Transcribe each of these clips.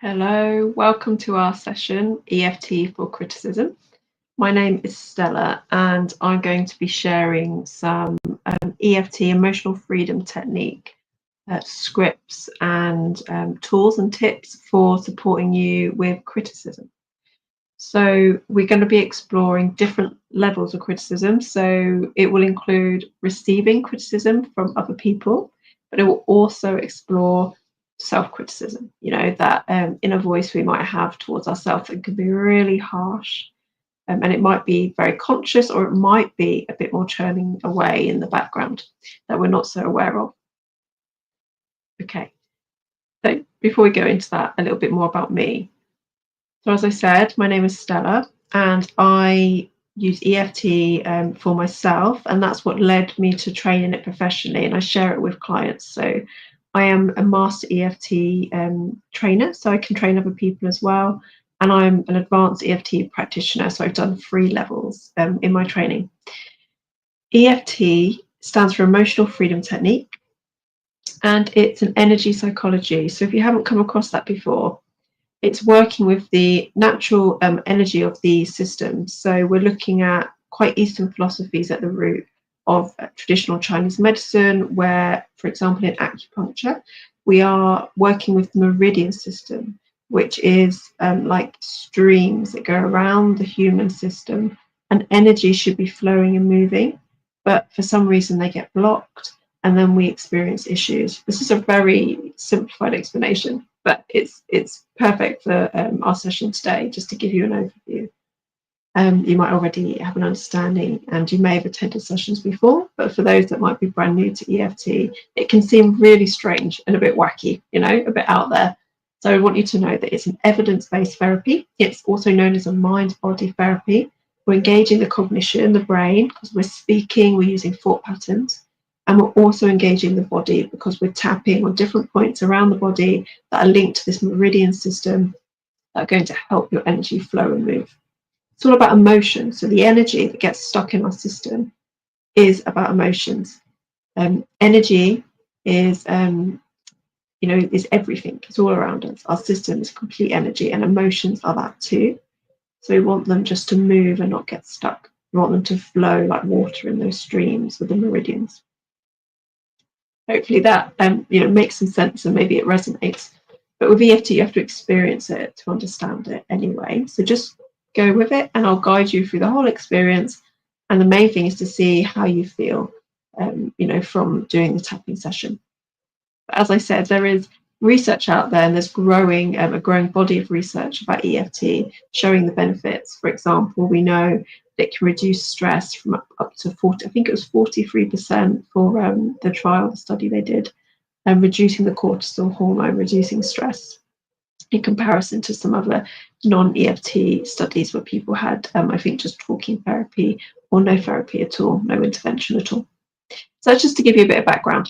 Hello, welcome to our session, EFT for Criticism. My name is Stella and I'm going to be sharing some EFT, emotional freedom technique, scripts and tools and tips for supporting you with criticism. So we're going to be exploring different levels of criticism. So it will include receiving criticism from other people, but it will also explore self-criticism, that inner voice we might have towards ourselves that can be really harsh. And it might be very conscious, or it might be a bit more churning away in the background that we're not so aware of. Okay, so before we go into that, a little bit more about me. So as I said, my name is Stella and I use EFT for myself, and that's what led me to training it professionally, and I share it with clients. So I am a master EFT trainer, so I can train other people as well, and I'm an advanced EFT practitioner, so I've done 3 levels in my training. EFT stands for Emotional Freedom Technique, and it's an energy psychology. So if you haven't come across that before, it's working with the natural energy of these systems. So we're looking at quite Eastern philosophies at the root of traditional Chinese medicine, where, for example, in acupuncture, we are working with the meridian system, which is like streams that go around the human system, and energy should be flowing and moving, but for some reason they get blocked, and then we experience issues. This is a very simplified explanation, but it's perfect for our session today, just to give you an overview. You might already have an understanding and you may have attended sessions before, but for those that might be brand new to EFT, it can seem really strange and a bit wacky, a bit out there. So I want you to know that it's an evidence-based therapy. It's also known as a mind-body therapy. We're engaging the cognition, the brain, because we're speaking, we're using thought patterns. And we're also engaging the body because we're tapping on different points around the body that are linked to this meridian system that are going to help your energy flow and move. It's all about emotion. So the energy that gets stuck in our system is about emotions. Energy is, is everything. It's all around us. Our system is complete energy, and emotions are that too. So we want them just to move and not get stuck. We want them to flow like water in those streams with the meridians. Hopefully that makes some sense and maybe it resonates. But with EFT, you have to experience it to understand it anyway. So just go with it, and I'll guide you through the whole experience. And the main thing is to see how you feel, from doing the tapping session. But as I said, there is research out there, and there's a growing body of research about EFT showing the benefits. For example, we know it can reduce stress from up to 40, I think it was 43% for the trial, the study they did, and reducing the cortisol hormone, reducing stress, in comparison to some other non-EFT studies where people had, I think, just talking therapy or no therapy at all, no intervention at all. So that's just to give you a bit of background.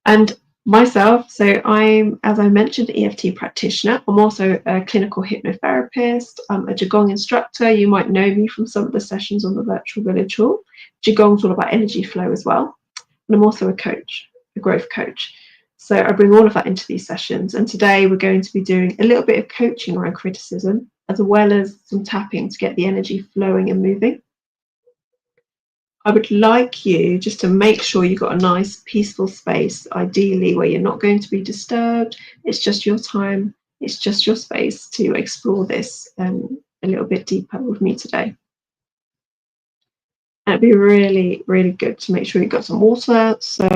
And myself, so I'm, as I mentioned, an EFT practitioner. I'm also a clinical hypnotherapist. I'm a Qigong instructor. You might know me from some of the sessions on the Virtual Village Hall. Qigong's all about energy flow as well. And I'm also a coach, a growth coach. So I bring all of that into these sessions. And today we're going to be doing a little bit of coaching around criticism, as well as some tapping to get the energy flowing and moving. I would like you just to make sure you've got a nice peaceful space, ideally where you're not going to be disturbed. It's just your time. It's just your space to explore this a little bit deeper with me today. And it'd be really, really good to make sure you've got some water. So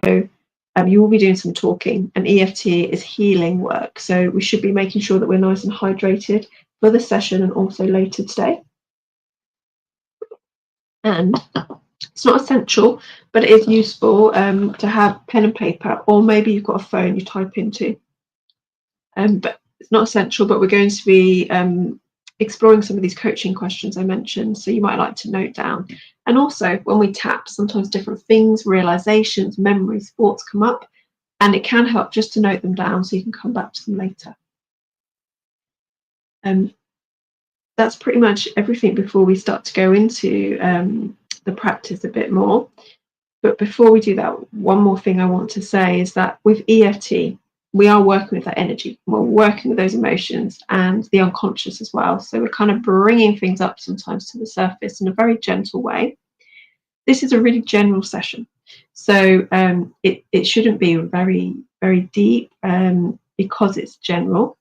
you will be doing some talking, and EFT is healing work. So we should be making sure that we're nice and hydrated for the session and also later today. And it's not essential, but it is useful to have pen and paper, or maybe you've got a phone you type into. But it's not essential, but we're going to be exploring some of these coaching questions I mentioned, so you might like to note down. And also, when we tap, sometimes different things, realizations, memories, thoughts come up, and it can help just to note them down so you can come back to them later. That's pretty much everything before we start to go into the practice a bit more. But before we do that, one more thing I want to say is that with EFT, we are working with that energy. We're working with those emotions and the unconscious as well. So we're kind of bringing things up sometimes to the surface in a very gentle way. This is a really general session. So it shouldn't be very, very deep because it's general.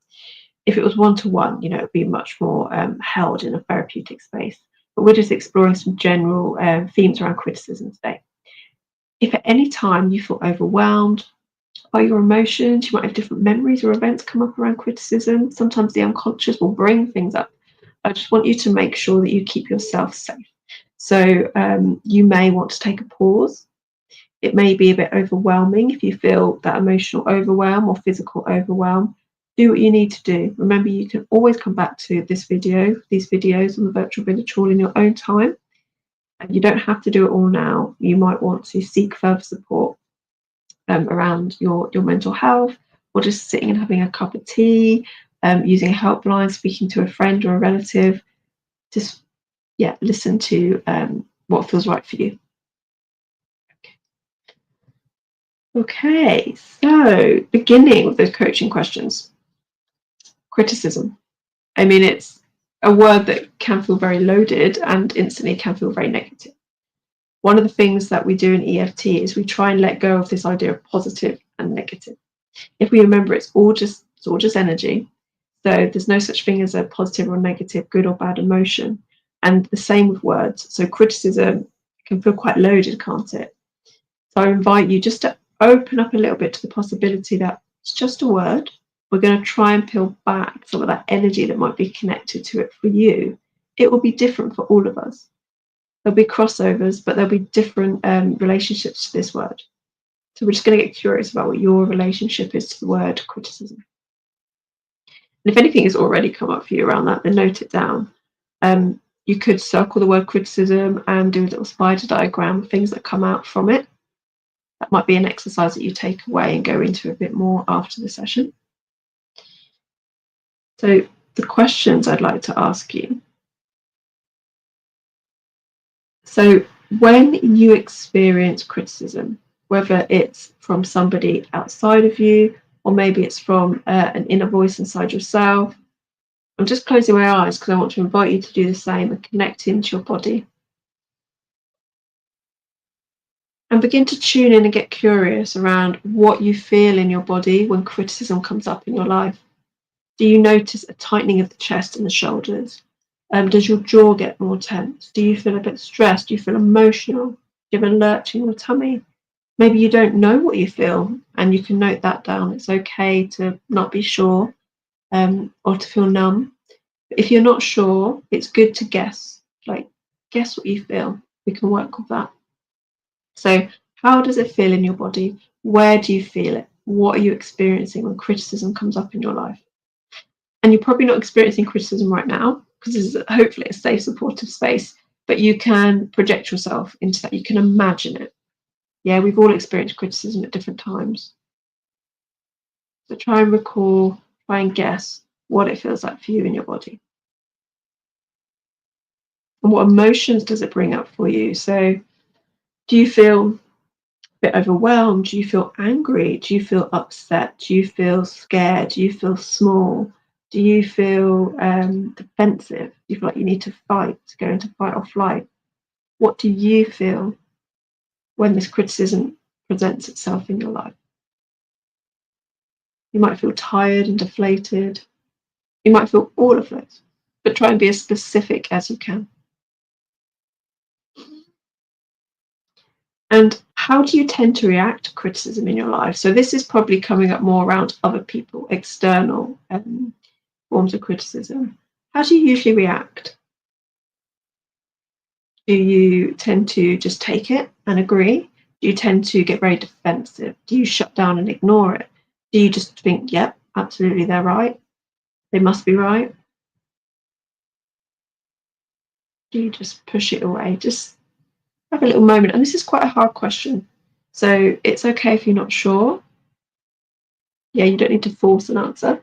If it was one-to-one, you know, it'd be much more held in a therapeutic space. But we're just exploring some general themes around criticism today. If at any time you feel overwhelmed by your emotions, you might have different memories or events come up around criticism. Sometimes the unconscious will bring things up. I just want you to make sure that you keep yourself safe. So you may want to take a pause. It may be a bit overwhelming if you feel that emotional overwhelm or physical overwhelm. Do what you need to do. Remember, you can always come back to these videos on the virtual village hall in your own time. And you don't have to do it all now. You might want to seek further support around your mental health, or just sitting and having a cup of tea, using a helpline, speaking to a friend or a relative. Just, listen to what feels right for you. Okay, so beginning with those coaching questions. Criticism. I mean, it's a word that can feel very loaded and instantly can feel very negative. One of the things that we do in EFT is we try and let go of this idea of positive and negative. If we remember, it's all just energy. So there's no such thing as a positive or negative, good or bad emotion. And the same with words. So criticism can feel quite loaded, can't it? So I invite you just to open up a little bit to the possibility that it's just a word. We're going to try and peel back some of that energy that might be connected to it for you. It will be different for all of us. There'll be crossovers, but there'll be different relationships to this word. So we're just going to get curious about what your relationship is to the word criticism. And if anything has already come up for you around that, then note it down. You could circle the word criticism and do a little spider diagram of things that come out from it. That might be an exercise that you take away and go into a bit more after the session. So the questions I'd like to ask you. So when you experience criticism, whether it's from somebody outside of you, or maybe it's from an inner voice inside yourself, I'm just closing my eyes because I want to invite you to do the same and connect into your body. And begin to tune in and get curious around what you feel in your body when criticism comes up in your life. Do you notice a tightening of the chest and the shoulders? Does your jaw get more tense? Do you feel a bit stressed? Do you feel emotional? Do you have a lurch in your tummy? Maybe you don't know what you feel, and you can note that down. It's okay to not be sure or to feel numb. But if you're not sure, it's good to guess. Like, guess what you feel. We can work with that. So how does it feel in your body? Where do you feel it? What are you experiencing when criticism comes up in your life? And you're probably not experiencing criticism right now because this is hopefully a safe, supportive space, but you can project yourself into that. You can imagine it. Yeah, we've all experienced criticism at different times. So try and recall, try and guess what it feels like for you in your body. And what emotions does it bring up for you? So do you feel a bit overwhelmed? Do you feel angry? Do you feel upset? Do you feel scared? Do you feel small? Do you feel defensive? Do you feel like you need to fight, to go into fight or flight? What do you feel when this criticism presents itself in your life? You might feel tired and deflated. You might feel all of those, but try and be as specific as you can. And how do you tend to react to criticism in your life? So this is probably coming up more around other people, external forms of criticism. How do you usually react? Do you tend to just take it and agree? Do you tend to get very defensive? Do you shut down and ignore it? Do you just think, yep, absolutely, they're right. They must be right? Do you just push it away? Just have a little moment. And this is quite a hard question. So it's okay if you're not sure. Yeah, you don't need to force an answer.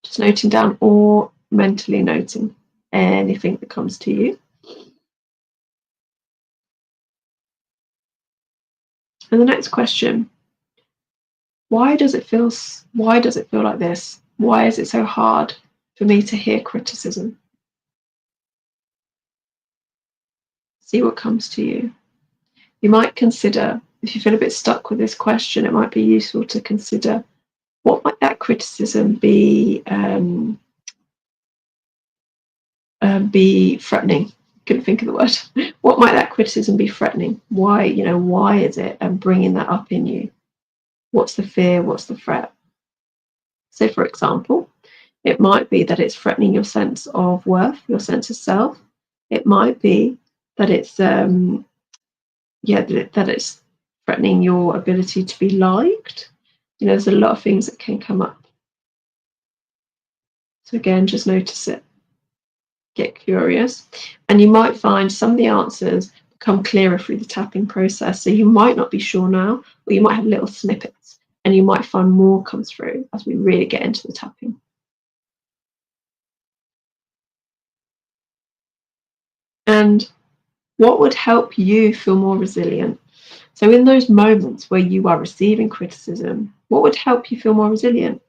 Just noting down or mentally noting anything that comes to you. And the next question, why does it feel like this? Why is it so hard for me to hear criticism? See what comes to you. You might consider, if you feel a bit stuck with this question, it might be useful to consider, what might that criticism be threatening? Couldn't think of the word. What might that criticism be threatening? Why is it bringing that up in you? What's the fear? What's the threat? So, for example, it might be that it's threatening your sense of worth, your sense of self. It might be that it's that it's threatening your ability to be liked. There's a lot of things that can come up. So again, just notice it. Get curious, and you might find some of the answers become clearer through the tapping process. So you might not be sure now, or you might have little snippets, and you might find more come through as we really get into the tapping. And what would help you feel more resilient? So in those moments where you are receiving criticism, what would help you feel more resilient?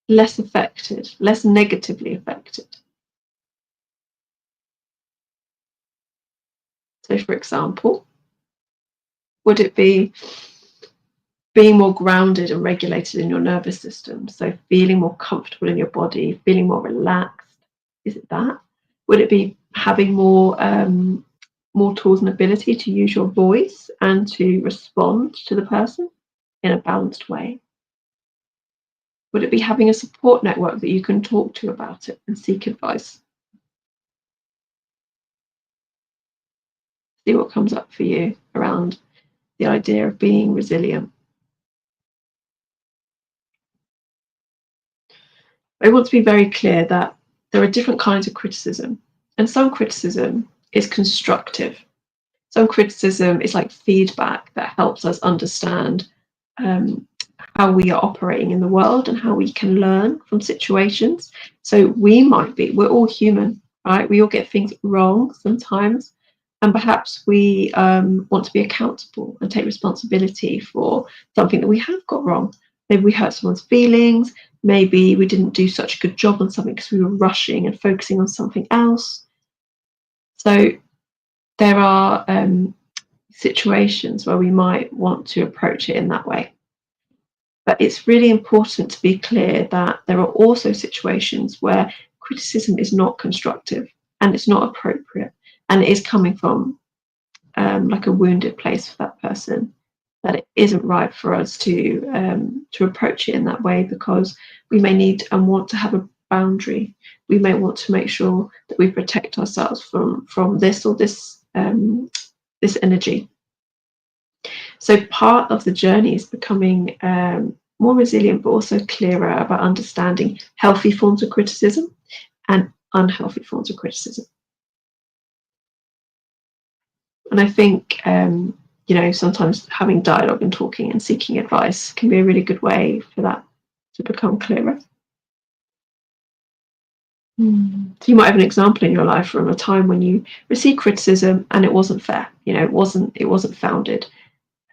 Less affected, less negatively affected. So, for example, would it be being more grounded and regulated in your nervous system? So feeling more comfortable in your body, feeling more relaxed. Is it that? Would it be having more tools and ability to use your voice and to respond to the person in a balanced way? Would it be having a support network that you can talk to about it and seek advice? See what comes up for you around the idea of being resilient. I want to be very clear that there are different kinds of criticism, and some criticism is constructive. Some criticism is like feedback that helps us understand how we are operating in the world and how we can learn from situations. So we're all human, right? We all get things wrong sometimes, and perhaps we want to be accountable and take responsibility for something that we have got wrong. Maybe we hurt someone's feelings. Maybe we didn't do such a good job on something because we were rushing and focusing on something else. So there are situations where we might want to approach it in that way. But it's really important to be clear that there are also situations where criticism is not constructive and it's not appropriate, and it is coming from like a wounded place for that person, that it isn't right for us to approach it in that way, because we may need and want to have a boundary. We may want to make sure that we protect ourselves from this or this energy. So part of the journey is becoming more resilient, but also clearer about understanding healthy forms of criticism and unhealthy forms of criticism. And I think sometimes having dialogue and talking and seeking advice can be a really good way for that to become clearer. So you might have an example in your life from a time when you received criticism and it wasn't fair. It wasn't founded,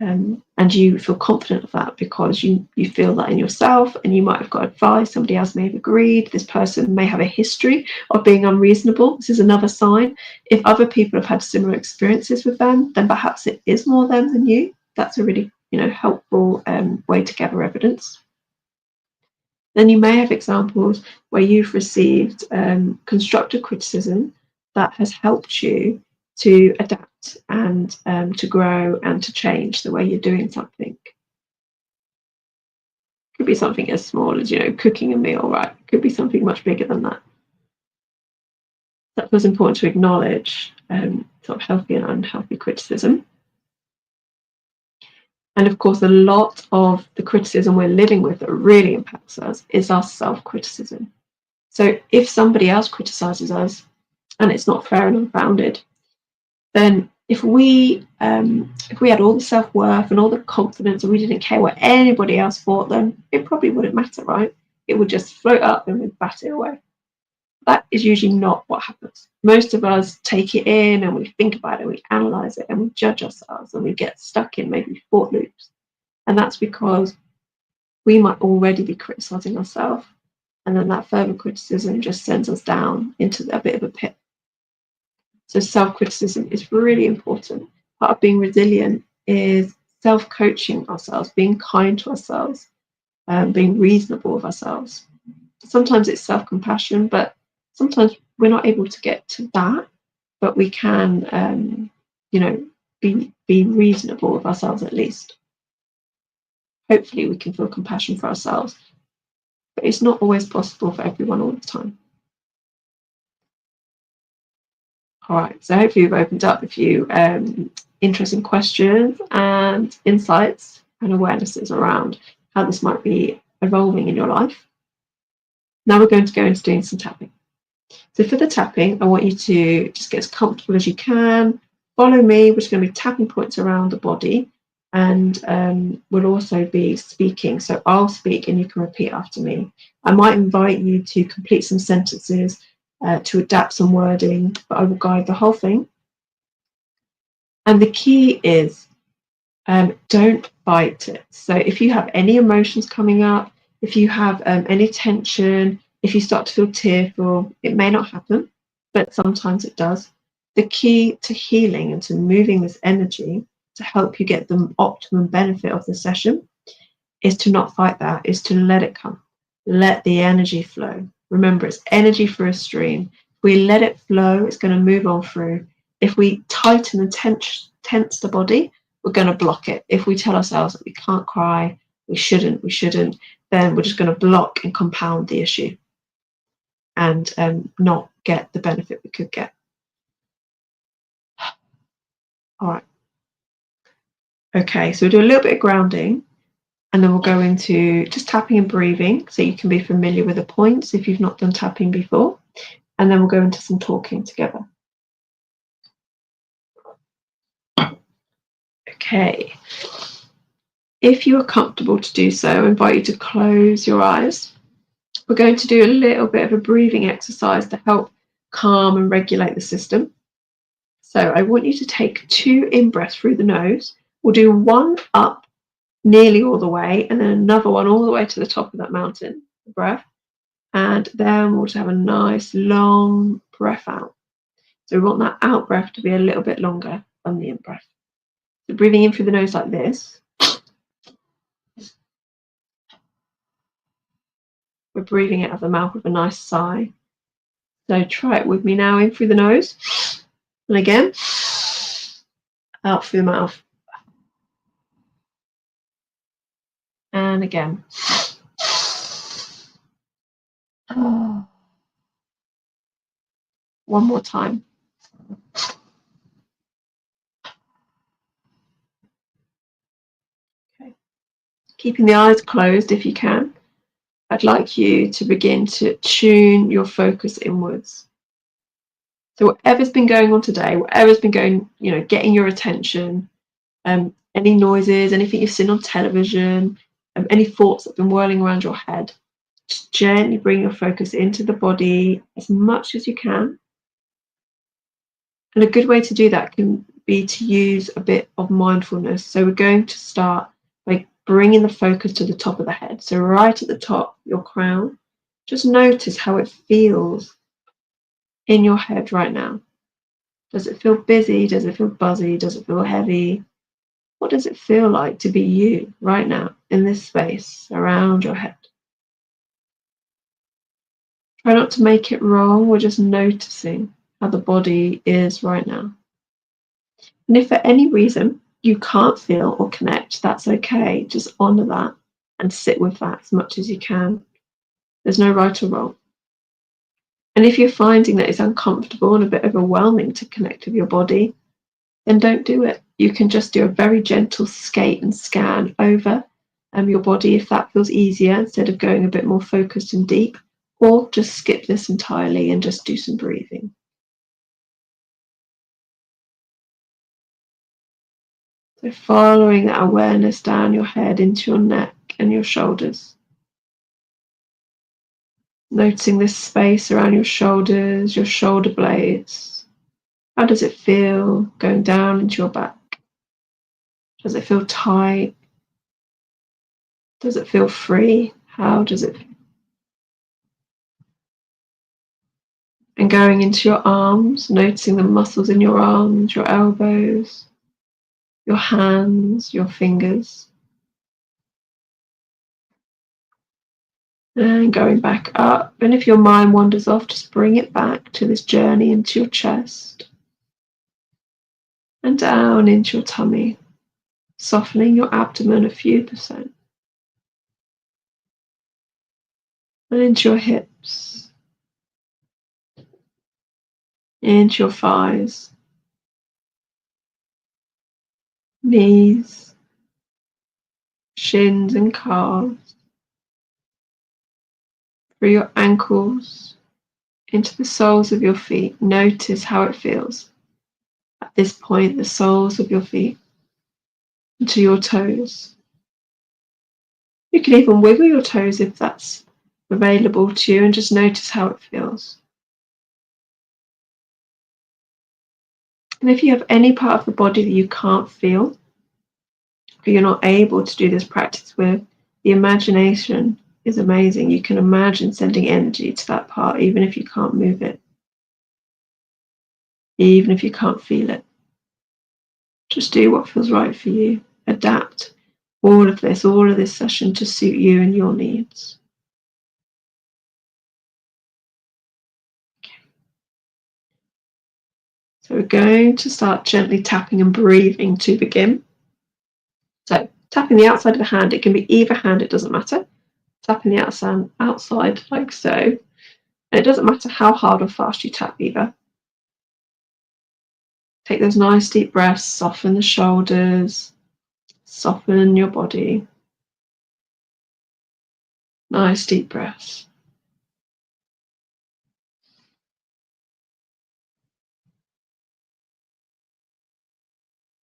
and you feel confident of that because you feel that in yourself, and you might have got advice. Somebody else may have agreed. This person may have a history of being unreasonable. This is another sign. If other people have had similar experiences with them, then perhaps it is more them than you. That's a really helpful way to gather evidence. Then you may have examples where you've received constructive criticism that has helped you to adapt and to grow and to change the way you're doing something. Could be something as small as cooking a meal, right? Could be something much bigger than that. That was important to acknowledge sort of healthy and unhealthy criticism. And of course, a lot of the criticism we're living with that really impacts us is our self-criticism. So if somebody else criticizes us and it's not fair and unfounded, then if we had all the self-worth and all the confidence and we didn't care what anybody else thought, then it probably wouldn't matter, right? It would just float up and we'd bat it away. That is usually not what happens. Most of us take it in and we think about it, we analyze it, and we judge ourselves, and we get stuck in maybe thought loops. And that's because we might already be criticizing ourselves, and then that further criticism just sends us down into a bit of a pit. So self-criticism is really important. Part of being resilient is self-coaching ourselves, being kind to ourselves, being reasonable with ourselves. Sometimes it's self-compassion, but sometimes we're not able to get to that, but we can, be reasonable with ourselves at least. Hopefully we can feel compassion for ourselves, but it's not always possible for everyone all the time. All right, so hopefully we've opened up a few interesting questions and insights and awarenesses around how this might be evolving in your life. Now we're going to go into doing some tapping. So for the tapping, I want you to just get as comfortable as you can. Follow me. We're just going to be tapping points around the body, and we'll also be speaking. So I'll speak and you can repeat after me. I might invite you to complete some sentences, to adapt some wording, but I will guide the whole thing. And the key is, don't fight it. So if you have any emotions coming up, if you have any tension, if you start to feel tearful, it may not happen, but sometimes it does. The key to healing and to moving this energy to help you get the optimum benefit of the session is to not fight that, is to let it come. Let the energy flow. Remember, it's energy for a stream. If we let it flow, it's going to move on through. If we tighten and tense the body, we're going to block it. If we tell ourselves that we can't cry, we shouldn't, then we're just going to block and compound the issue and not get the benefit we could get. All right. Okay, so we'll do a little bit of grounding, and then we'll go into just tapping and breathing, so you can be familiar with the points if you've not done tapping before. And then we'll go into some talking together. Okay. If you are comfortable to do so, I invite you to close your eyes. We're going to do a little bit of a breathing exercise to help calm and regulate the system. So I want you to take 2 in-breaths through the nose. We'll do one up nearly all the way, and then another one all the way to the top of that mountain breath. And then we'll just have a nice long breath out. So we want that out breath to be a little bit longer than the in breath. So breathing in through the nose like this. We're breathing out of the mouth with a nice sigh. So try it with me now, in through the nose. And again, out through the mouth. And again. One more time. Okay. Keeping the eyes closed if you can. I'd like you to begin to tune your focus inwards. So whatever's been going on today, whatever's been going, getting your attention, any noises, anything you've seen on television, any thoughts that have been whirling around your head, just gently bring your focus into the body as much as you can. And a good way to do that can be to use a bit of mindfulness. So we're going to start by bringing the focus to the top of the head. So right at the top, your crown, just notice how it feels in your head right now. Does it feel busy? Does it feel buzzy? Does it feel heavy? What does it feel like to be you right now in this space around your head? Try not to make it wrong. We're just noticing how the body is right now. And if for any reason you can't feel or connect, that's okay. Just honor that and sit with that as much as you can. There's no right or wrong. And if you're finding that it's uncomfortable and a bit overwhelming to connect with your body, then don't do it. You can just do a very gentle skate and scan over your body if that feels easier, instead of going a bit more focused and deep, or just skip this entirely and just do some breathing. So following that awareness down your head into your neck and your shoulders. Noticing this space around your shoulders, your shoulder blades. How does it feel going down into your back? Does it feel tight? Does it feel free? How does it feel? And going into your arms, noticing the muscles in your arms, your elbows, your hands, your fingers. And going back up. And if your mind wanders off, just bring it back to this journey into your chest. And down into your tummy, softening your abdomen a few percent. And into your hips, into your thighs, knees, shins and calves, through your ankles, into the soles of your feet. Notice how it feels. At this point, the soles of your feet, into your toes. You can even wiggle your toes if that's available to you and just notice how it feels. And if you have any part of the body that you can't feel, or you're not able to do this practice with, the imagination is amazing. You can imagine sending energy to that part, even if you can't move it, even if you can't feel it. Just do what feels right for you. Adapt all of this session to suit you and your needs. So we're going to start gently tapping and breathing to begin. So tapping the outside of the hand, it can be either hand, it doesn't matter. Tapping the outside like so. And it doesn't matter how hard or fast you tap either. Take those nice deep breaths, soften the shoulders, soften your body. Nice deep breaths.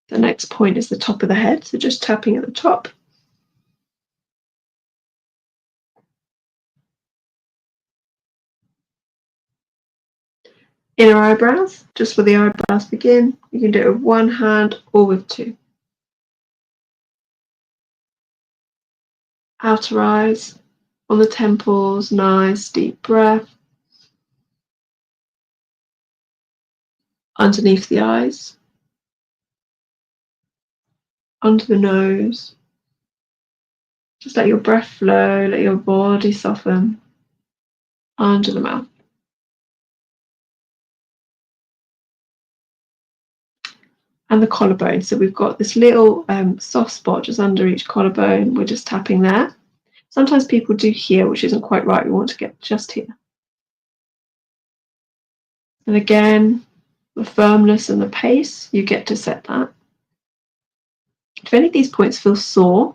The next point is the top of the head, so just tapping at the top. Inner eyebrows, just where the eyebrows begin. You can do it with one hand or with two. Outer eyes, on the temples, nice deep breath. Underneath the eyes. Under the nose. Just let your breath flow, let your body soften. Under the mouth. And the collarbone. So we've got this little soft spot just under each collarbone. We're just tapping there. Sometimes people do here, which isn't quite right. We want to get just here. And again, the firmness and the pace, you get to set that. If any of these points feel sore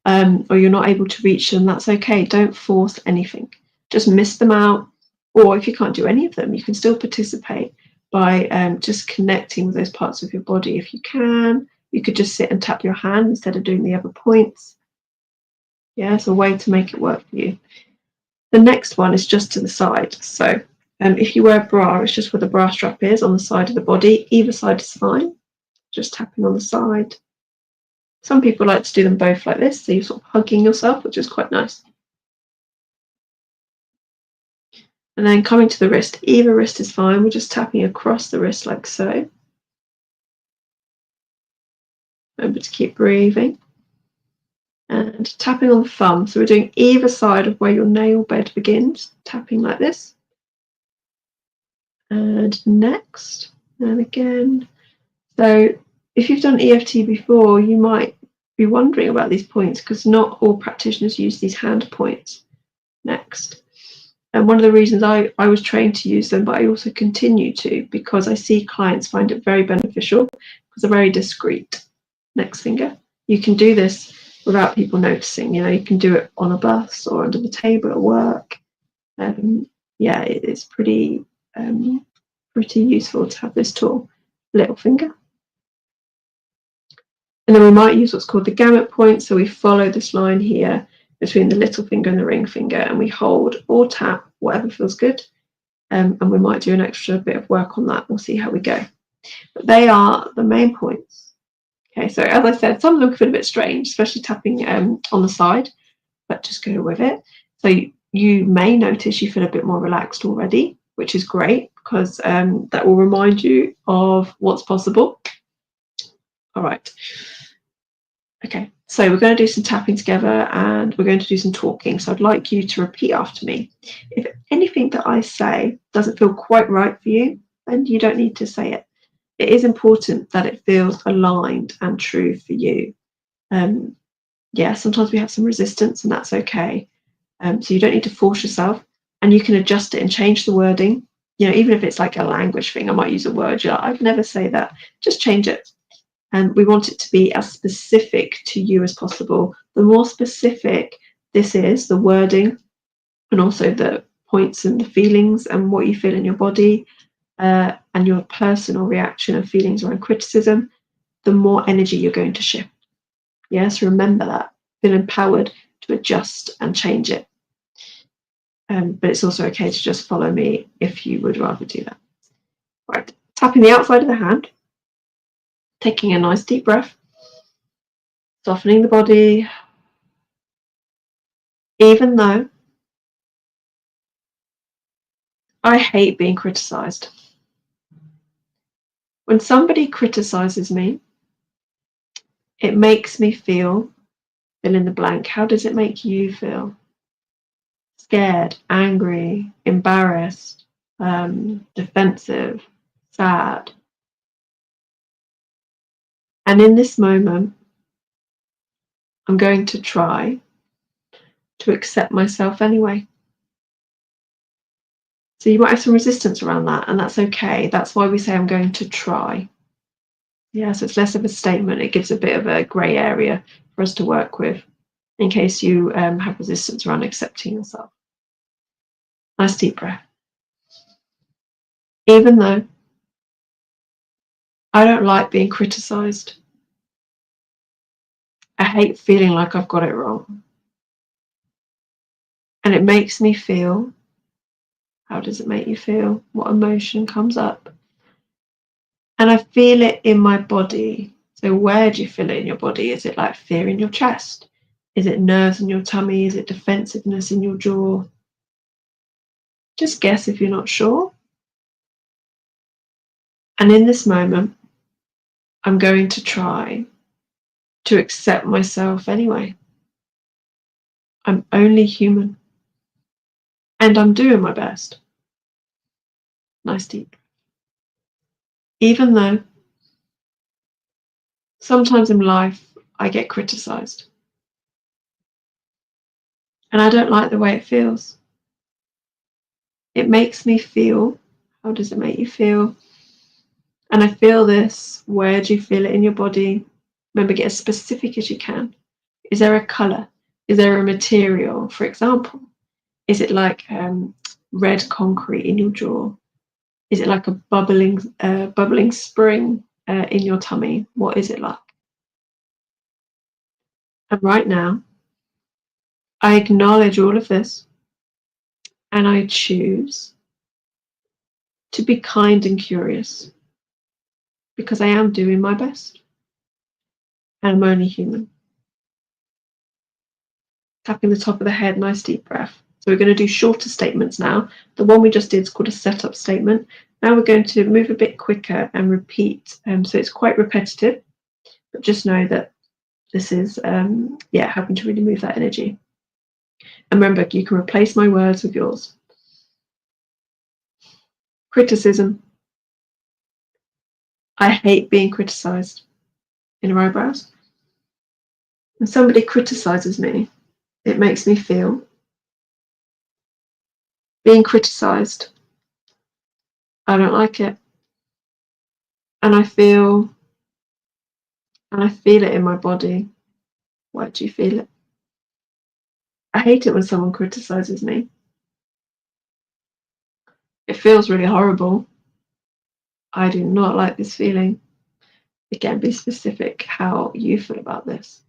or you're not able to reach them, that's okay. Don't force anything. Just miss them out. Or if you can't do any of them, you can still participate by just connecting with those parts of your body. If you can, you could just sit and tap your hand instead of doing the other points. Yeah, it's a way to make it work for you. The next one is just to the side. So if you wear a bra, it's just where the bra strap is on the side of the body. Either side is fine. Just tapping on the side. Some people like to do them both like this, so you're sort of hugging yourself, which is quite nice. And then coming to the wrist, either wrist is fine. We're just tapping across the wrist like so. Remember to keep breathing. And tapping on the thumb. So we're doing either side of where your nail bed begins, tapping like this. And next, and again. So if you've done EFT before, you might be wondering about these points because not all practitioners use these hand points. Next. And one of the reasons I was trained to use them, but I also continue to, because I see clients find it very beneficial because they're very discreet. Next finger. You can do this without people noticing. You know, you can do it on a bus or under the table at work. Yeah, it's pretty useful to have this tool. Little finger. And then we might use what's called the gamut point. So we follow this line here between the little finger and the ring finger, and we hold or tap whatever feels good. And we might do an extra bit of work on that. We'll see how we go. But they are the main points. Okay, so as I said, some of them feel a bit strange, especially tapping on the side, but just go with it. So you may notice you feel a bit more relaxed already, which is great because that will remind you of what's possible. All right. Okay, so we're going to do some tapping together and we're going to do some talking. So I'd like you to repeat after me. If anything that I say doesn't feel quite right for you, then you don't need to say it. It is important that it feels aligned and true for you. Yeah, sometimes we have some resistance and that's okay. So you don't need to force yourself, and you can adjust it and change the wording. Even if it's like a language thing, I might use a word. I'd never say that. Just change it. And we want it to be as specific to you as possible. The more specific this is, the wording, and also the points and the feelings and what you feel in your body, and your personal reaction and feelings around criticism, the more energy you're going to shift. Yes, remember that. Feel empowered to adjust and change it. But it's also okay to just follow me if you would rather do that. Right, tapping the outside of the hand, taking a nice deep breath, softening the body. Even though I hate being criticized. When somebody criticizes me, it makes me feel, fill in the blank. How does it make you feel? Scared, angry, embarrassed, defensive, sad. And in this moment, I'm going to try to accept myself anyway. So you might have some resistance around that, and that's okay. That's why we say I'm going to try. Yeah, so it's less of a statement. It gives a bit of a grey area for us to work with in case you have resistance around accepting yourself. Nice deep breath. Even though I don't like being criticized, I hate feeling like I've got it wrong. And it makes me feel, how does it make you feel? What emotion comes up? And I feel it in my body. So where do you feel it in your body? Is it like fear in your chest? Is it nerves in your tummy? Is it defensiveness in your jaw? Just guess if you're not sure. And in this moment, I'm going to try to accept myself anyway. I'm only human. And I'm doing my best. Nice deep. Even though sometimes in life I get criticized. And I don't like the way it feels. It makes me feel, how does it make you feel? And I feel this, where do you feel it in your body? Remember, get as specific as you can. Is there a colour? Is there a material? For example, is it like red concrete in your jaw? Is it like a bubbling spring in your tummy? What is it like? And right now, I acknowledge all of this and I choose to be kind and curious because I am doing my best and I'm only human. Tapping the top of the head, nice deep breath. So we're going to do shorter statements now. The one we just did is called a setup statement. Now we're going to move a bit quicker and repeat. So it's quite repetitive, but just know that this is, helping to really move that energy. And remember, you can replace my words with yours. Criticism. I hate being criticized. Inner eyebrows. When somebody criticizes me, it makes me feel being criticized. I don't like it. And I feel it in my body. Why do you feel it? I hate it when someone criticizes me. It feels really horrible. I do not like this feeling. Again, be specific how you feel about this.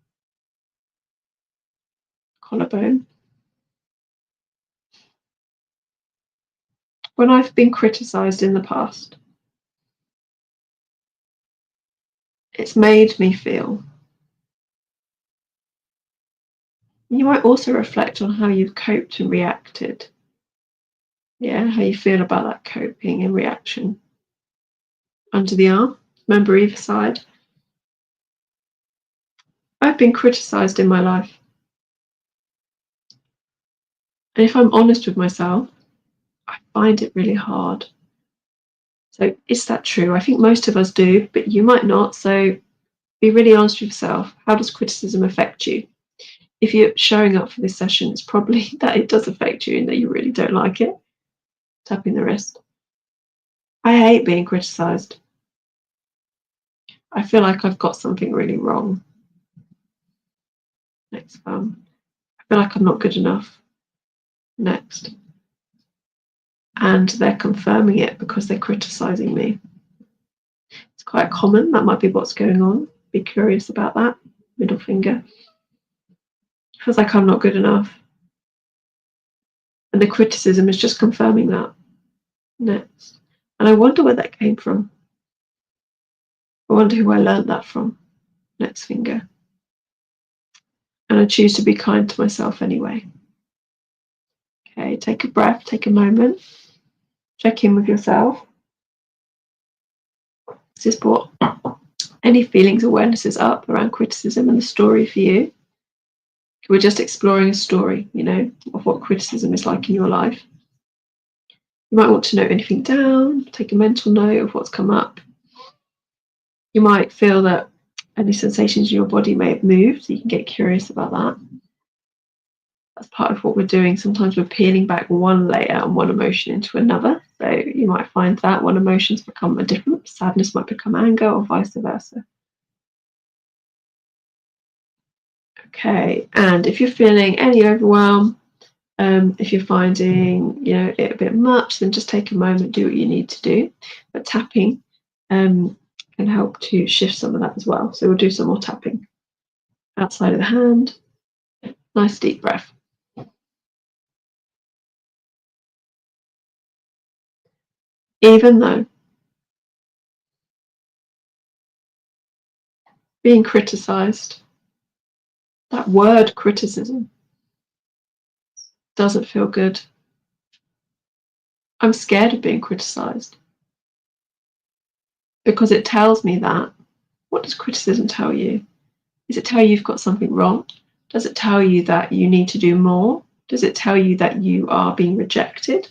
Collarbone. When I've been criticised in the past, it's made me feel. You might also reflect on how you've coped and reacted. Yeah, how you feel about that coping and reaction. Under the arm, remember either side. I've been criticised in my life. And if I'm honest with myself, I find it really hard. So is that true? I think most of us do, but you might not. So be really honest with yourself. How does criticism affect you? If you're showing up for this session, it's probably that it does affect you and that you really don't like it. Tapping the wrist. I hate being criticised. I feel like I've got something really wrong. Next one. I feel like I'm not good enough. Next. And they're confirming it because they're criticising me. It's quite common. That might be what's going on. Be curious about that. Middle finger. Feels like I'm not good enough. And the criticism is just confirming that. Next. And I wonder where that came from. I wonder who I learned that from. Next finger. And I choose to be kind to myself anyway. Okay, take a breath, take a moment. Check in with yourself. This is what any feelings, awarenesses up around criticism and the story for you. We're just exploring a story, of what criticism is like in your life. You might want to note anything down, take a mental note of what's come up. You might feel that any sensations in your body may have moved, so you can get curious about that. That's part of what we're doing. Sometimes we're peeling back one layer and one emotion into another. So you might find that one emotion's become a different, sadness might become anger or vice versa. Okay, and if you're feeling any overwhelm, if you're finding it a bit much, then just take a moment, do what you need to do. But tapping can help to shift some of that as well. So we'll do some more tapping. Outside of the hand. Nice deep breath. Even though being criticised, that word criticism, doesn't feel good. I'm scared of being criticised because it tells me that. What does criticism tell you? Does it tell you you've got something wrong? Does it tell you that you need to do more? Does it tell you that you are being rejected?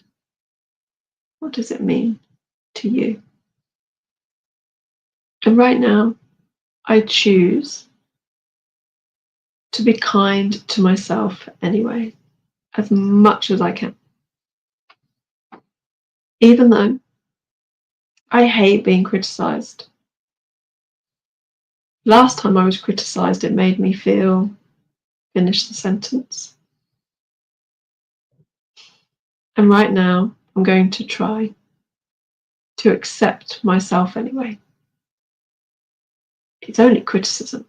What does it mean to you? And right now, I choose to be kind to myself anyway, as much as I can. Even though I hate being criticised. Last time I was criticised, it made me feel, finish the sentence. And right now, I'm going to try to accept myself anyway. It's only criticism.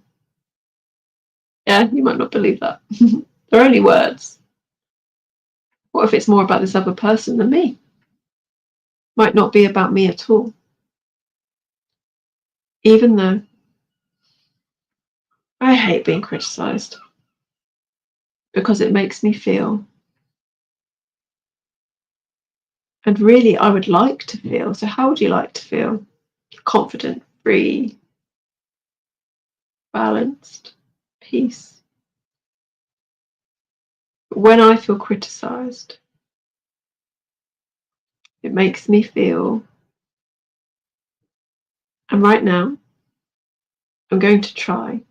Yeah, you might not believe that. They're only words. What if it's more about this other person than me? Might not be about me at all. Even though I hate being criticised because it makes me feel, and really I would like to feel, so how would you like to feel? Confident, free, balanced, peace. But when I feel criticised, it makes me feel, and right now I'm going to try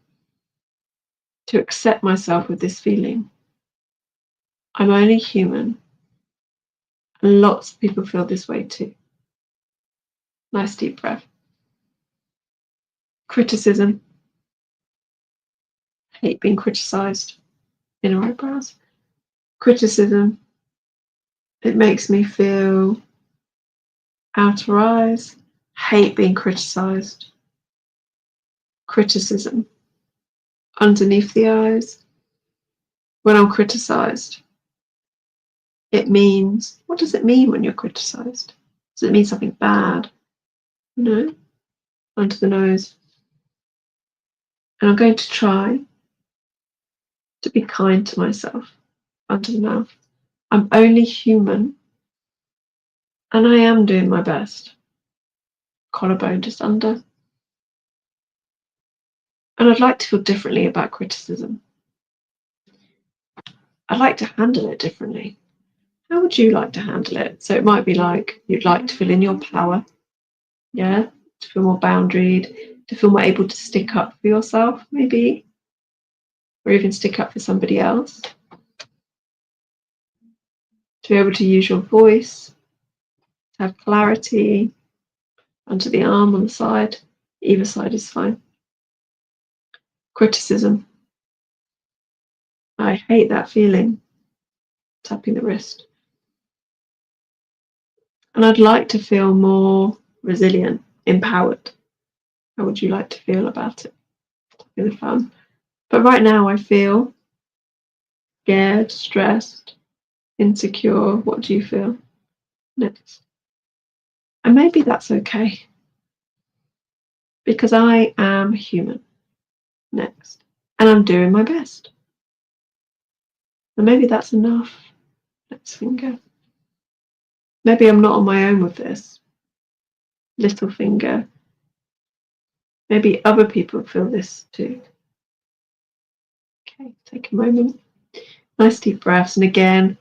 to accept myself with this feeling. I'm only human, and lots of people feel this way too. Nice deep breath. Criticism. Hate being criticised. Inner eyebrows. Criticism. It makes me feel. Outer eyes. Hate being criticised. Criticism. Underneath the eyes. When I'm criticised, It means, what does it mean when you're criticised? Does it mean something bad? No, under the nose. And I'm going to try to be kind to myself, under the mouth. I'm only human, and I am doing my best. Collarbone just under. And I'd like to feel differently about criticism. I'd like to handle it differently. How would you like to handle it? So it might be like you'd like to feel in your power, yeah, to feel more boundaried, to feel more able to stick up for yourself, maybe, or even stick up for somebody else. To be able to use your voice, to have clarity, under the arm, on the side, either side is fine. Criticism. I hate that feeling, tapping the wrist. And I'd like to feel more resilient, empowered. How would you like to feel about it? Tapping the thumb. But right now I feel scared, stressed, insecure. What do you feel? Next. And maybe that's okay, because I am human. Next. And I'm doing my best. And maybe that's enough. Next finger. Maybe I'm not on my own with this. Little finger. Maybe other people feel this too. Okay, take a moment. Nice deep breaths. And again,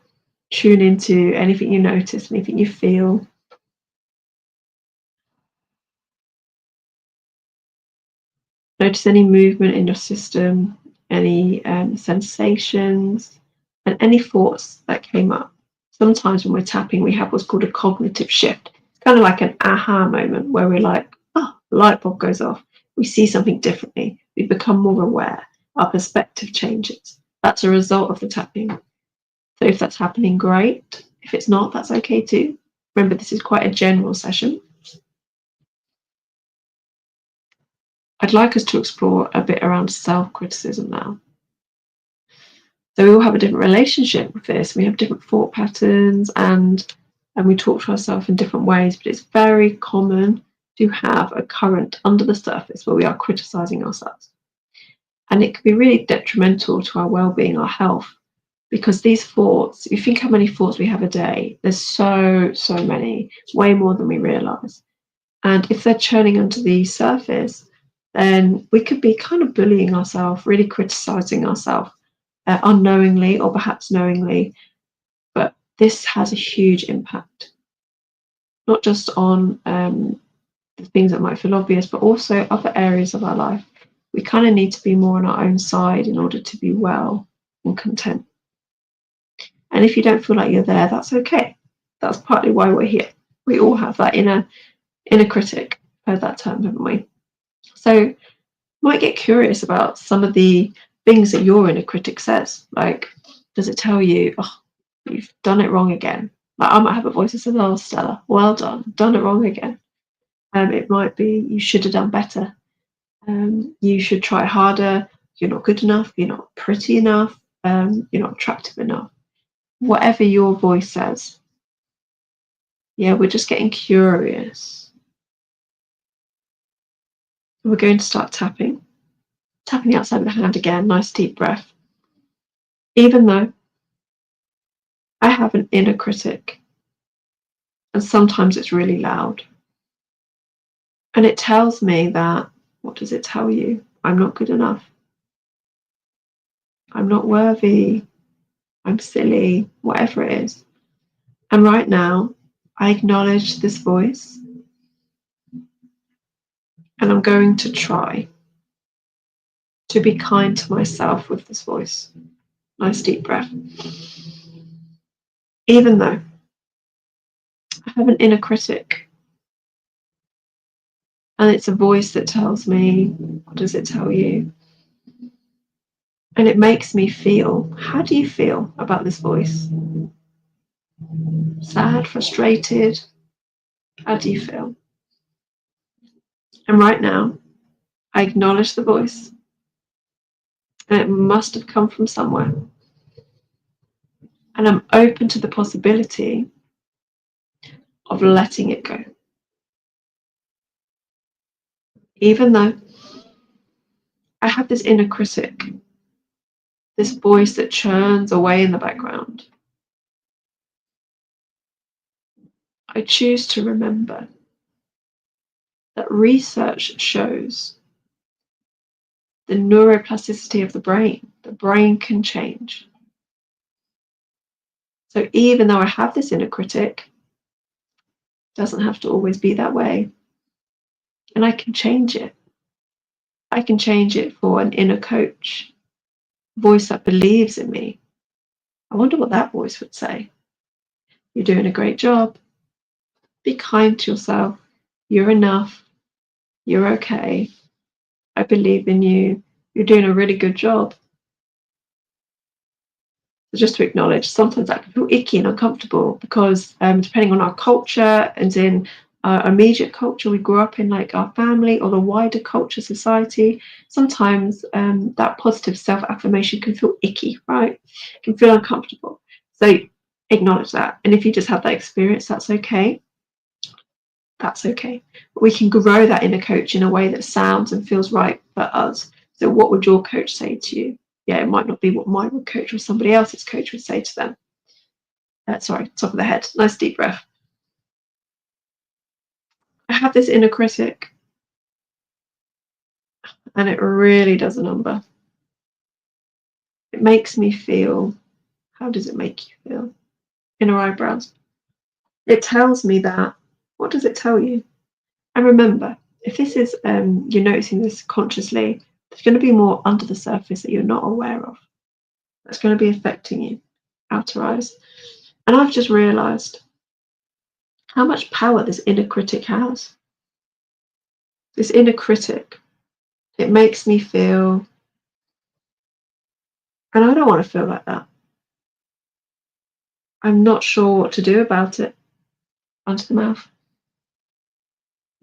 tune into anything you notice, anything you feel. Notice any movement in your system, any sensations, and any thoughts that came up. Sometimes when we're tapping, we have what's called a cognitive shift. It's kind of like an aha moment where we're like, oh, the light bulb goes off. We see something differently. We become more aware. Our perspective changes. That's a result of the tapping. So if that's happening, great. If it's not, that's okay too. Remember, this is quite a general session. I'd like us to explore a bit around self-criticism now. So we all have a different relationship with this. We have different thought patterns and we talk to ourselves in different ways, but it's very common to have a current under the surface where we are criticizing ourselves. And it can be really detrimental to our well-being, our health, because these thoughts, you think how many thoughts we have a day, there's so many, way more than we realize. And if they're churning under the surface, then we could be kind of bullying ourselves, really criticizing ourselves unknowingly or perhaps knowingly. But this has a huge impact, not just on the things that might feel obvious, but also other areas of our life. We kind of need to be more on our own side in order to be well and content. And if you don't feel like you're there, that's okay. That's partly why we're here. We all have that inner critic. Heard that term, haven't we? So might get curious about some of the things that your inner critic says. Like, does it tell you, oh, you've done it wrong again? Like, I might have a voice that says, oh, Stella, well done it wrong again. It might be, you should have done better. You should try harder. You're not good enough. You're not pretty enough. You're not attractive enough. Whatever your voice says. Yeah, we're just getting curious. We're going to start tapping the outside of the hand again. Nice deep breath. Even though I have an inner critic, and sometimes it's really loud, and it tells me that, what does it tell you? I'm not good enough. I'm not worthy. I'm silly, whatever it is. And right now, I acknowledge this voice, and I'm going to try to be kind to myself with this voice. Nice deep breath. Even though I have an inner critic, and it's a voice that tells me, what does it tell you? And it makes me feel, how do you feel about this voice? Sad, frustrated? How do you feel? And right now, I acknowledge the voice, and it must have come from somewhere. And I'm open to the possibility of letting it go. Even though I have this inner critic, this voice that churns away in the background, I choose to remember that research shows the neuroplasticity of the brain can change. So even though I have this inner critic, it doesn't have to always be that way. And I can change it. I can change it for an inner coach, voice that believes in me. I wonder what that voice would say. You're doing a great job. Be kind to yourself. You're enough. You're okay. I believe in you. You're doing a really good job. So just to acknowledge, sometimes that can feel icky and uncomfortable because depending on our culture and in our immediate culture we grew up in, like our family or the wider culture, society, sometimes that positive self-affirmation can feel icky, right? It can feel uncomfortable. So acknowledge that. And if you just have that experience, that's okay. That's okay. But we can grow that inner coach in a way that sounds and feels right for us. So what would your coach say to you? Yeah, it might not be what my coach or somebody else's coach would say to them. Sorry, top of the head. Nice deep breath. I have this inner critic, and it really does a number. It makes me feel, how does it make you feel? Inner eyebrows. It tells me that, what does it tell you? And remember, if this is, you're noticing this consciously, there's going to be more under the surface that you're not aware of. That's going to be affecting you, outer eyes. And I've just realized how much power this inner critic has. This inner critic, it makes me feel, and I don't want to feel like that. I'm not sure what to do about it. Onto the mouth.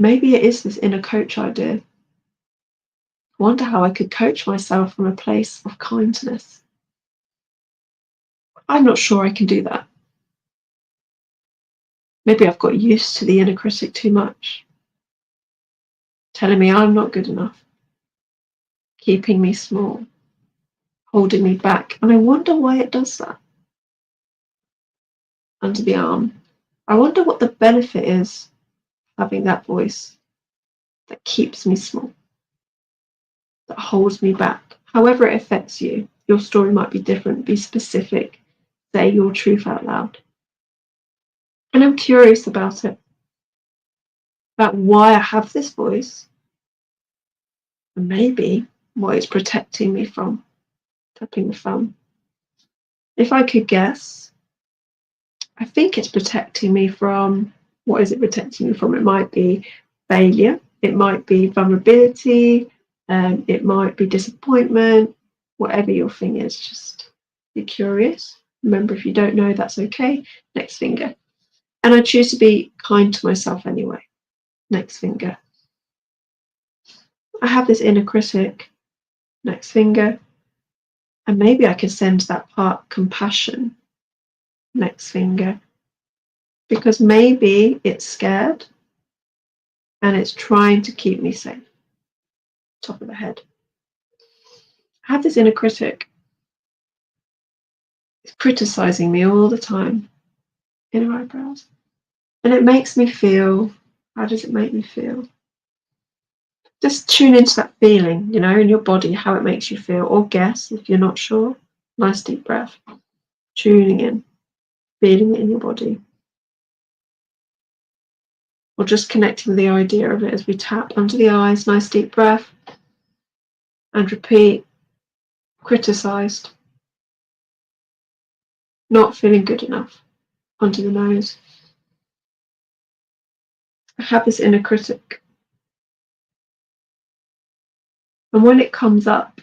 Maybe it is this inner coach idea. I wonder how I could coach myself from a place of kindness. I'm not sure I can do that. Maybe I've got used to the inner critic too much, telling me I'm not good enough, keeping me small, holding me back. And I wonder why it does that. Under the arm. I wonder what the benefit is having that voice that keeps me small, that holds me back. However it affects you, your story might be different. Be specific. Say your truth out loud. And I'm curious about it, about why I have this voice, and maybe what it's protecting me from. Tapping the thumb. If I could guess, I think it's protecting me from, what is it protecting me from? It might be failure, it might be vulnerability, it might be disappointment, whatever your thing is, just be curious. Remember, if you don't know, that's okay. Next finger. And I choose to be kind to myself anyway. Next finger. I have this inner critic. Next finger. And maybe I could send that part compassion. Next finger. Because maybe it's scared and it's trying to keep me safe. Top of the head. I have this inner critic. It's criticizing me all the time. Inner eyebrows. And it makes me feel, how does it make me feel? Just tune into that feeling, in your body, how it makes you feel, or guess if you're not sure. Nice deep breath. Tuning in, feeling it in your body. Or just connecting with the idea of it as we tap under the eyes. Nice deep breath. And repeat. Criticized. Not feeling good enough. Under the nose. I have this inner critic. And when it comes up,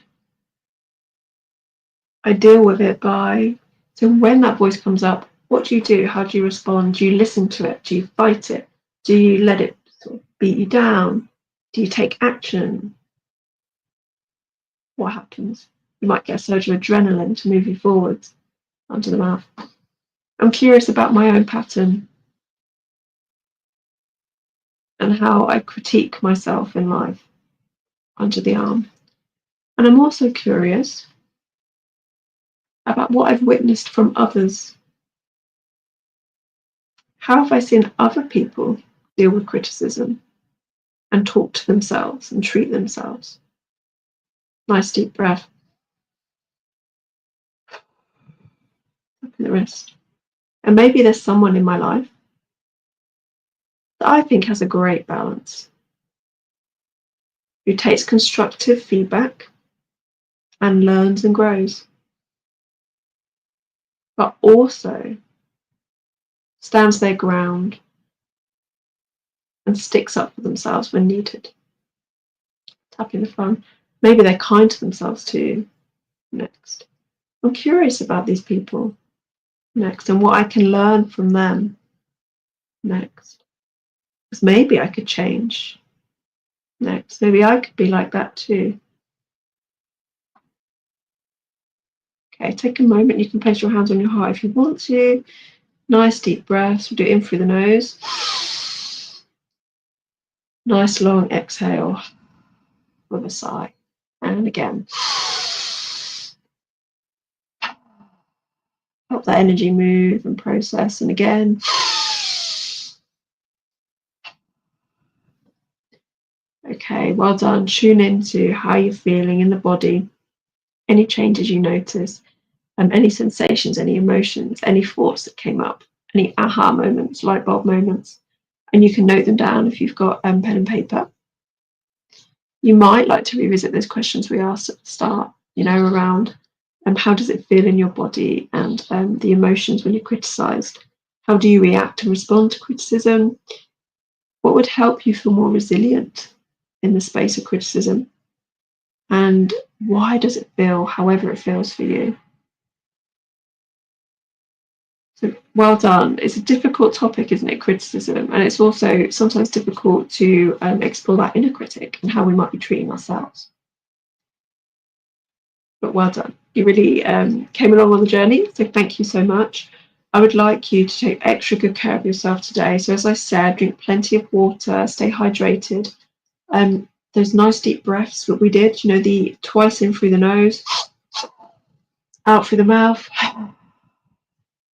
I deal with it by, so when that voice comes up, what do you do? How do you respond? Do you listen to it? Do you fight it? Do you let it sort of beat you down? Do you take action? What happens? You might get a surge of adrenaline to move you forwards. Under the mouth. I'm curious about my own pattern and how I critique myself in life under the arm. And I'm also curious about what I've witnessed from others. How have I seen other people deal with criticism and talk to themselves and treat themselves? Nice deep breath. Up in the wrist. And maybe there's someone in my life that I think has a great balance, who takes constructive feedback and learns and grows, but also stands their ground and sticks up for themselves when needed. Tapping the front. Maybe they're kind to themselves too. Next. I'm curious about these people. Next. And what I can learn from them. Next. Because maybe I could change. Next. Maybe I could be like that too. Okay, take a moment. You can place your hands on your heart if you want to. Nice deep breaths. We'll do it in through the nose. Nice long exhale with a sigh. And again. Help that energy move and process. And again. Okay, well done. Tune into how you're feeling in the body. Any changes you notice. Any sensations, any emotions, any thoughts that came up. Any aha moments, light bulb moments. And you can note them down if you've got pen and paper. You might like to revisit those questions we asked at the start, around how does it feel in your body and the emotions when you're criticised? How do you react and respond to criticism? What would help you feel more resilient in the space of criticism? And why does it feel however it feels for you? So well done. It's a difficult topic, isn't it, criticism? And it's also sometimes difficult to explore that inner critic and how we might be treating ourselves. But well done. You really came along on the journey, so thank you so much. I would like you to take extra good care of yourself today. So as I said, drink plenty of water, stay hydrated. Those nice deep breaths that we did, the twice in through the nose, out through the mouth.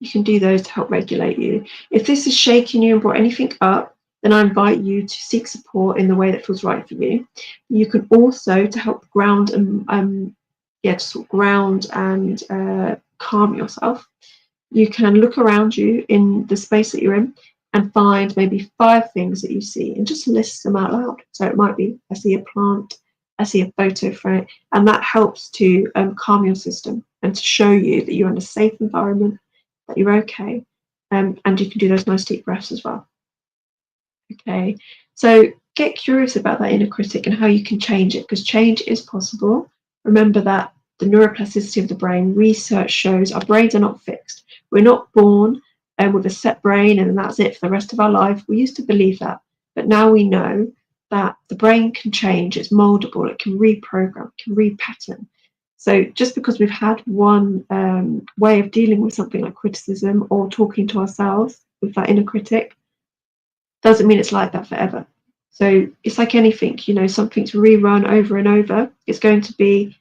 You can do those to help regulate you. If this is shaking you and brought anything up, then I invite you to seek support in the way that feels right for you. You can also, to help ground and to sort of ground and calm yourself, you can look around you in the space that you're in and find maybe 5 things that you see and just list them out loud. So it might be, I see a plant, I see a photo frame, and that helps to calm your system and to show you that you're in a safe environment, that you're okay, and you can do those nice deep breaths as well. Okay, so get curious about that inner critic and how you can change it, because change is possible. Remember that the neuroplasticity of the brain, research shows our brains are not fixed. We're not born with a set brain and that's it for the rest of our life. We used to believe that, but now we know that the brain can change, it's moldable, it can reprogram, it can repattern. So just because we've had one way of dealing with something like criticism or talking to ourselves with that inner critic, doesn't mean it's like that forever. So it's like anything, something's rerun over and over. It's going to be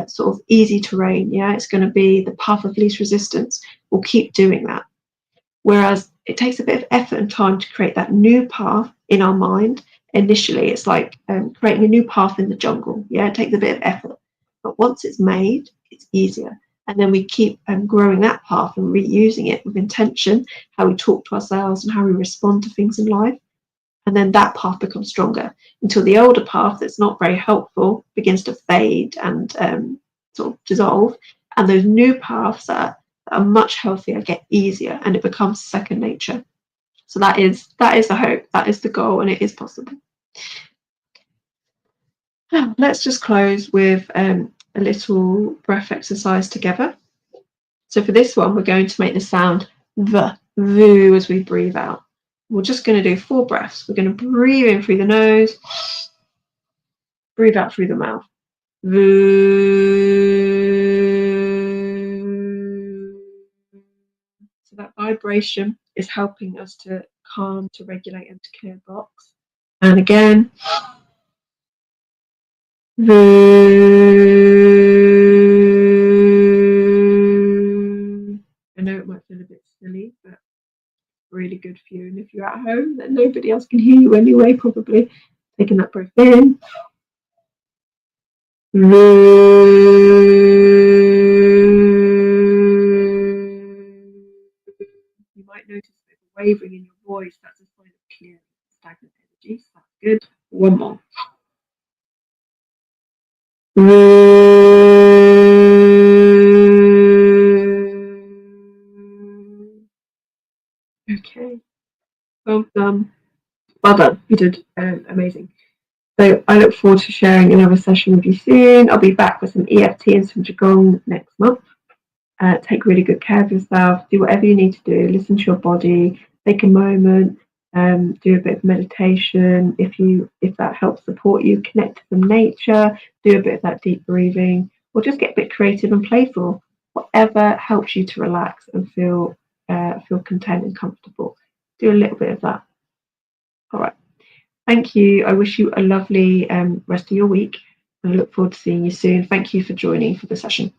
sort of easy terrain. Yeah, it's going to be the path of least resistance. We'll keep doing that. Whereas it takes a bit of effort and time to create that new path in our mind. Initially, it's like creating a new path in the jungle. Yeah, it takes a bit of effort. But once it's made, it's easier. And then we keep growing that path and reusing it with intention, how we talk to ourselves and how we respond to things in life. And then that path becomes stronger until the older path that's not very helpful begins to fade and sort of dissolve. And those new paths that are much healthier get easier and it becomes second nature. So that is the hope, that is the goal, and it is possible. Now, let's just close with a little breath exercise together. So for this one, we're going to make the sound V as we breathe out. We're just going to do 4 breaths. We're going to breathe in through the nose, breathe out through the mouth. So that vibration is helping us to calm, to regulate, and to clear blocks. And again, I know it might feel a bit silly, but really good for you. And if you're at home, then nobody else can hear you anyway, probably. Taking that breath in. You might notice a bit of wavering in your voice. That's a sign of clear, stagnant energy. So that's good. One more. Okay. Well done. Well done. You did amazing. So I look forward to sharing another session with you soon. I'll be back with some EFT and some Qigong next month. Take really good care of yourself. Do whatever you need to do. Listen to your body. Take a moment. Do a bit of meditation. If that helps support you, connect to some nature. Do a bit of that deep breathing, or just get a bit creative and playful. Whatever helps you to relax and feel content and comfortable. Do a little bit of that. All right. Thank you. I wish you a lovely rest of your week. I look forward to seeing you soon. Thank you for joining for the session.